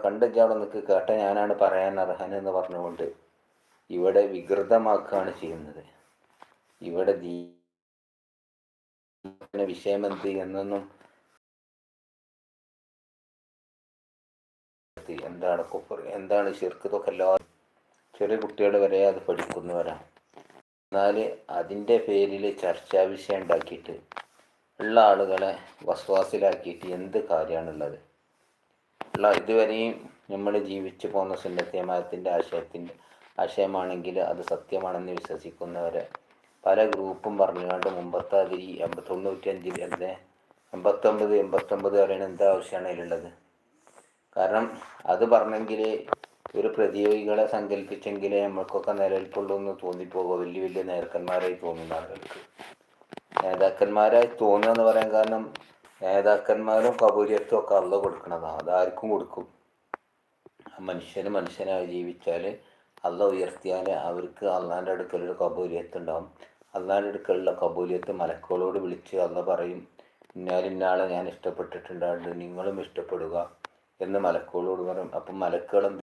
കണ്ടജ്ജ അവിടെ നിൽക്ക്, കേട്ട ഞാനാണ് പറയാൻ അർഹനെന്ന് പറഞ്ഞുകൊണ്ട് ഇവിടെ വികൃതമാക്കുകയാണ് ചെയ്യുന്നത്. ഇവിടെ വിഷയമെന്ത് എന്നൊന്നും, എന്താണ് കുഫർ, എന്താണ് ശിർക്ക്, ഇതൊക്കെ എല്ലാവരും ചെറിയ കുട്ടികൾ വരെ അത് പഠിക്കുന്നവരാണ്. എന്നാൽ അതിൻ്റെ പേരിൽ ചർച്ചാ വിഷയം ഉണ്ടാക്കിയിട്ട് ഉള്ള ആളുകളെ വസ്വാസിലാക്കിയിട്ട് എന്ത് കാര്യമാണുള്ളത്? ഇതുവരെയും നമ്മൾ ജീവിച്ചു പോകുന്ന സുന്നത്ത് ജമാഅത്തിൻ്റെ ആശയമാണെങ്കിൽ അത് സത്യമാണെന്ന് വിശ്വസിക്കുന്നവരെ പല ഗ്രൂപ്പും പറഞ്ഞുകൊണ്ട് മുമ്പത്തെ അതിൽ 95 അല്ലേ 89 പറയുന്നത് എന്താ ആവശ്യമാണ് അതിലുള്ളത്? കാരണം അത് പറഞ്ഞെങ്കിൽ ഒരു പ്രതിയോഗികളെ സങ്കല്പിച്ചെങ്കിലേ നമ്മൾക്കൊക്കെ നിലനിൽപ്പുള്ളൂ എന്ന് തോന്നിപ്പോകുക. വലിയ വലിയ നേതാക്കന്മാരായി തോന്നുന്ന ആളുകൾക്ക് നേതാക്കന്മാരായി തോന്നുക എന്ന് പറയാൻ കാരണം നേതാക്കന്മാരും കബൂലിയത്തും ഒക്കെ അള്ള കൊടുക്കണതാണ്. അതാർക്കും കൊടുക്കും. മനുഷ്യനായി ജീവിച്ചാൽ അള്ള ഉയർത്തിയാൽ അവർക്ക് അള്ളാൻ്റെ അടുക്കലൊരു കബൂലിയത്ത് ഉണ്ടാവും. അള്ളാൻ്റെ അടുക്കലുള്ള കബൂലിയത്ത് മലക്കുകളോട് വിളിച്ച് അള്ള പറയും, ഇന്നാളിന്നാളെ ഞാൻ ഇഷ്ടപ്പെട്ടിട്ടുണ്ടാകും, നിങ്ങളും ഇഷ്ടപ്പെടുക എന്ന് മലക്കുകളോട് പറയും. അപ്പം മലക്കുകളും